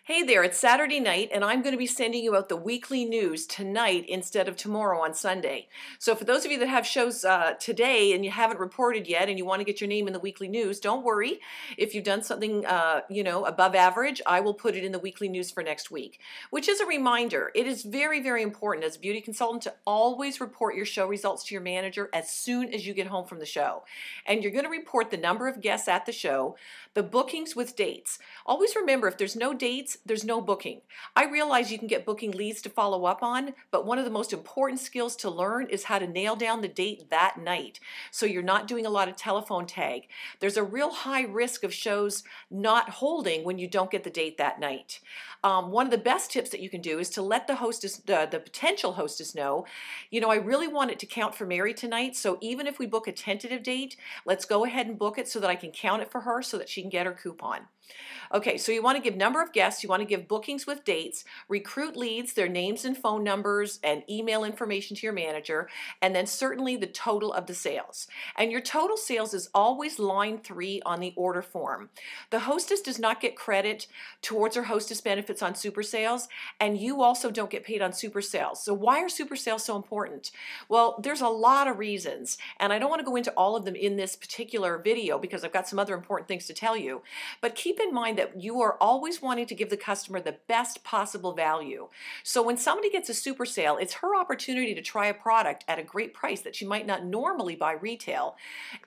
Hey there, it's Saturday night, and I'm going to be sending you out the weekly news tonight instead of tomorrow on Sunday. So for those of you that have shows today and you haven't reported yet and you want to get your name in the weekly news, don't worry. If you've done something, above average, I will put it in the weekly news for next week. Which is a reminder, it is very, very important as a beauty consultant to always report your show results to your manager as soon as you get home from the show. And you're going to report the number of guests at the show, the bookings with dates. Always remember, if there's no dates, there's no booking. I realize you can get booking leads to follow up on, but one of the most important skills to learn is how to nail down the date that night. So you're not doing a lot of telephone tag. There's a real high risk of shows not holding when you don't get the date that night. One of the best tips that you can do is to let the hostess, the potential hostess know, I really want it to count for Mary tonight, so even if we book a tentative date, let's go ahead and book it so that I can count it for her so that she can get her coupon. Okay, so you want to give number of guests, you want to give bookings with dates, recruit leads, their names and phone numbers, and email information to your manager, and then certainly the total of the sales. And your total sales is always line 3 on the order form. The hostess does not get credit towards her hostess benefits on super sales, and you also don't get paid on super sales. So why are super sales so important? Well, there's a lot of reasons, and I don't want to go into all of them in this particular video because I've got some other important things to tell you, but keep in mind that you are always wanting to give the customer the best possible value. So when somebody gets a super sale, it's her opportunity to try a product at a great price that she might not normally buy retail.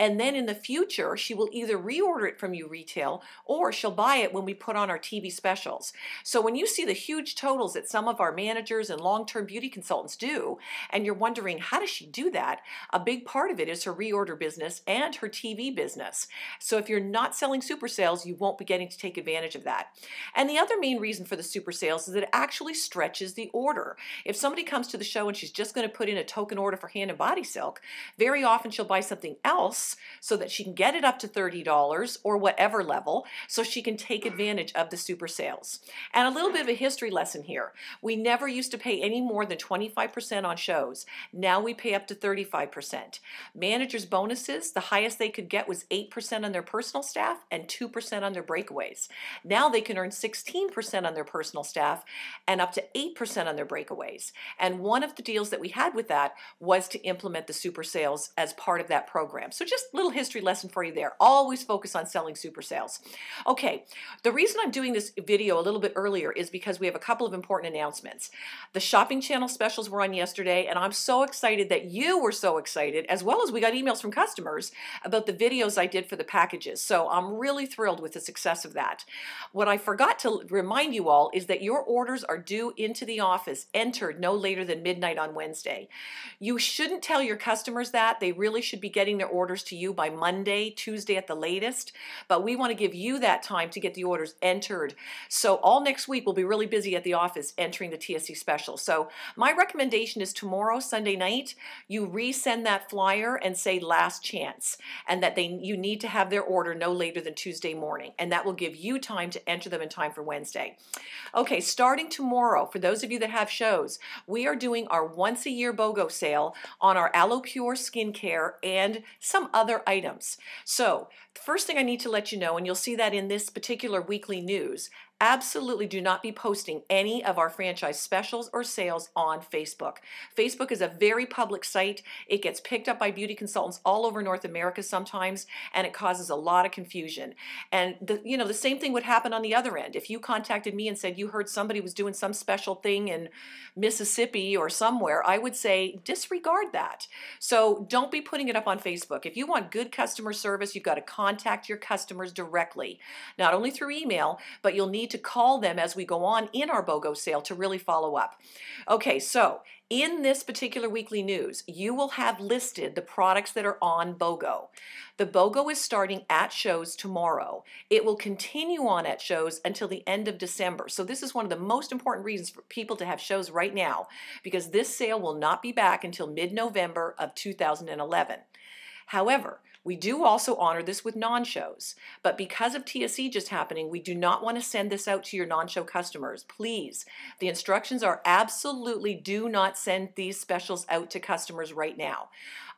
And then in the future, she will either reorder it from you retail or she'll buy it when we put on our TV specials. So when you see the huge totals that some of our managers and long-term beauty consultants do, and you're wondering, how does she do that? A big part of it is her reorder business and her TV business. So if you're not selling super sales, you won't be getting to take advantage of that. And the other main reason for the super sales is that it actually stretches the order. If somebody comes to the show and she's just going to put in a token order for hand and body silk, very often she'll buy something else so that she can get it up to $30 or whatever level so she can take advantage of the super sales. And a little bit of a history lesson here. We never used to pay any more than 25% on shows. Now we pay up to 35%. Managers' bonuses, the highest they could get was 8% on their personal staff and 2% on their breakaways. Now they can earn 16% on their personal staff and up to 8% on their breakaways. And one of the deals that we had with that was to implement the super sales as part of that program. So just a little history lesson for you there. Always focus on selling super sales. Okay, the reason I'm doing this video a little bit earlier is because we have a couple of important announcements. The shopping channel specials were on yesterday, and I'm so excited that you were so excited, as well as we got emails from customers about the videos I did for the packages. So I'm really thrilled with the success of that. What I forgot to remind you all is that your orders are due into the office, entered no later than midnight on Wednesday. You shouldn't tell your customers that. They really should be getting their orders to you by Monday, Tuesday at the latest. But we want to give you that time to get the orders entered. So all next week we'll be really busy at the office entering the TSC special. So my recommendation is tomorrow, Sunday night, you resend that flyer and say last chance, and that you need to have their order no later than Tuesday morning. And that will give you time to enter them in time for Wednesday. Okay, starting tomorrow, for those of you that have shows, we are doing our once a year BOGO sale on our Aloe Pure skincare and some other items. So the first thing I need to let you know, and you'll see that in this particular weekly news, absolutely do not be posting any of our franchise specials or sales on Facebook. Facebook is a very public site. It gets picked up by beauty consultants all over North America sometimes, and it causes a lot of confusion. And the same thing would happen on the other end. If you contacted me and said you heard somebody was doing some special thing in Mississippi or somewhere, I would say disregard that. So don't be putting it up on Facebook. If you want good customer service, you've got to contact your customers directly, not only through email, but you'll need to call them as we go on in our BOGO sale to really follow up. Okay, so in this particular weekly news, you will have listed the products that are on BOGO. The BOGO is starting at shows tomorrow. It will continue on at shows until the end of December. So this is one of the most important reasons for people to have shows right now, because this sale will not be back until mid-November of 2011. However, We do also honor this with non-shows, but because of TSE just happening, we do not want to send this out to your non-show customers. Please, the instructions are absolutely do not send these specials out to customers right now.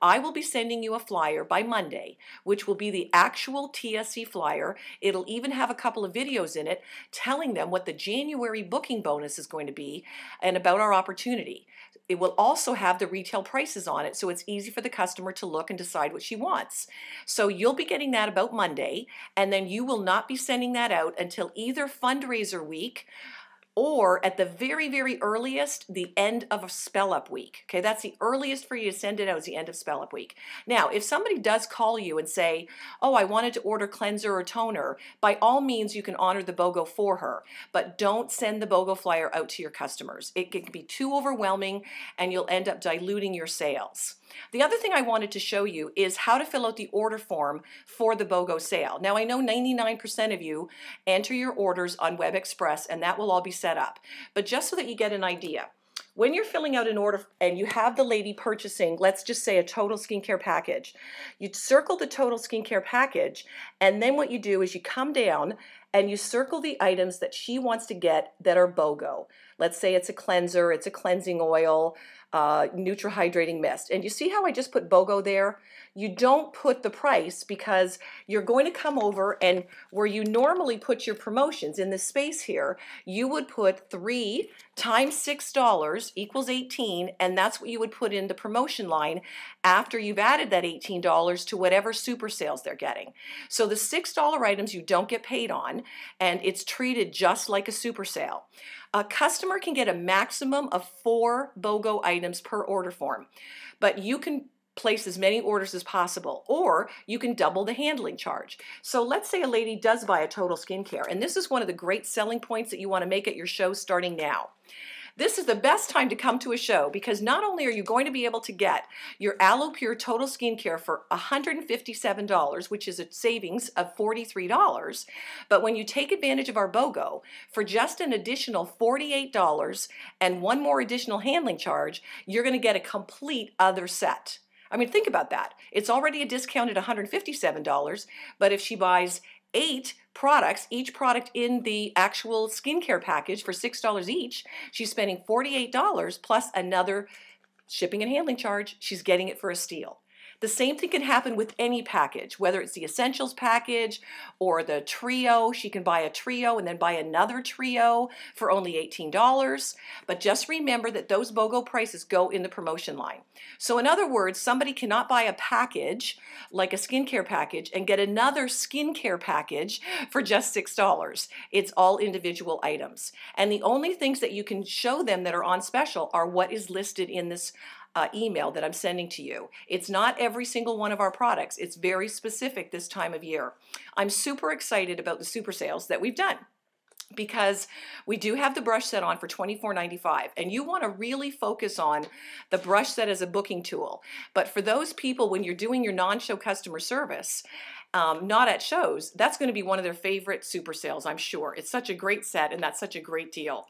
I will be sending you a flyer by Monday, which will be the actual TSE flyer. It'll even have a couple of videos in it telling them what the January booking bonus is going to be and about our opportunity. It will also have the retail prices on it, so it's easy for the customer to look and decide what she wants. So you'll be getting that about Monday, and then you will not be sending that out until either fundraiser week or at the very, very earliest, the end of a spell up week. Okay, that's the earliest for you to send it out, is the end of spell up week. Now, if somebody does call you and say, oh, I wanted to order cleanser or toner, by all means, you can honor the BOGO for her, but don't send the BOGO flyer out to your customers. It can be too overwhelming and you'll end up diluting your sales. The other thing I wanted to show you is how to fill out the order form for the BOGO sale. Now, I know 99% of you enter your orders on Web Express, and that will all be set up. But just so that you get an idea, when you're filling out an order and you have the lady purchasing, let's just say a total skincare package, you circle the total skincare package, and then what you do is you come down and you circle the items that she wants to get that are BOGO. Let's say it's a cleanser, it's a cleansing oil, Nutra-Hydrating Mist. And you see how I just put BOGO there? You don't put the price because you're going to come over and where you normally put your promotions in this space here, you would put 3 times $6 equals 18, and that's what you would put in the promotion line after you've added that $18 to whatever super sales they're getting. So the $6 items you don't get paid on, and it's treated just like a super sale. A customer can get a maximum of 4 BOGO items per order form, but you can place as many orders as possible, or you can double the handling charge. So let's say a lady does buy a total skincare, and this is one of the great selling points that you want to make at your show starting now. This is the best time to come to a show because not only are you going to be able to get your Aloe Pure Total Skincare for $157, which is a savings of $43, but when you take advantage of our BOGO for just an additional $48 and one more additional handling charge, you're going to get a complete other set. I mean, think about that. It's already a discounted $157, but if she buys 8 products, each product in the actual skincare package for $6 each, she's spending $48 plus another shipping and handling charge. She's getting it for a steal. The same thing can happen with any package, whether it's the Essentials package or the Trio. She can buy a Trio and then buy another Trio for only $18. But just remember that those BOGO prices go in the promotion line. So in other words, somebody cannot buy a package like a skincare package and get another skincare package for just $6. It's all individual items. And the only things that you can show them that are on special are what is listed in this email that I'm sending to you. It's not every single one of our products. It's very specific this time of year. I'm super excited about the super sales that we've done because we do have the brush set on for $24.95, and you want to really focus on the brush set as a booking tool. But for those people, when you're doing your non-show customer service, not at shows, that's going to be one of their favorite super sales, I'm sure. It's such a great set, and that's such a great deal.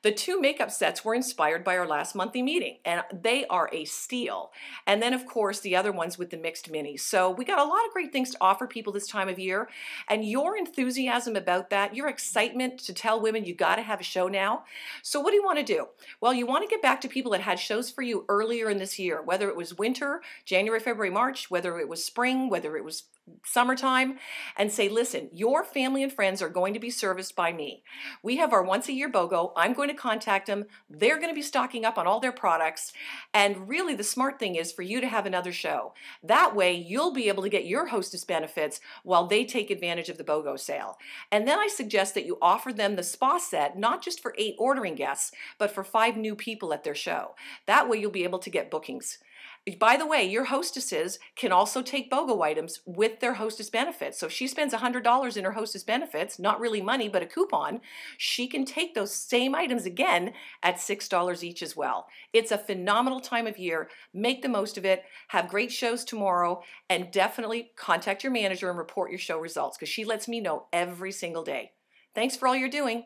The 2 makeup sets were inspired by our last monthly meeting, and they are a steal. And then, of course, the other ones with the mixed minis. So we got a lot of great things to offer people this time of year, and your enthusiasm about that, your excitement to tell women you got to have a show now. So what do you want to do? Well, you want to get back to people that had shows for you earlier in this year, whether it was winter, January, February, March, whether it was spring, whether it was summertime, and say, listen, your family and friends are going to be serviced by me. We have our once a year BOGO. I'm going to contact them. They're going to be stocking up on all their products. And really the smart thing is for you to have another show. That way you'll be able to get your hostess benefits while they take advantage of the BOGO sale. And then I suggest that you offer them the spa set, not just for 8 ordering guests, but for 5 new people at their show. That way you'll be able to get bookings. By the way, your hostesses can also take BOGO items with their hostess benefits. So if she spends $100 in her hostess benefits, not really money, but a coupon, she can take those same items again at $6 each as well. It's a phenomenal time of year. Make the most of it. Have great shows tomorrow, and definitely contact your manager and report your show results because she lets me know every single day. Thanks for all you're doing.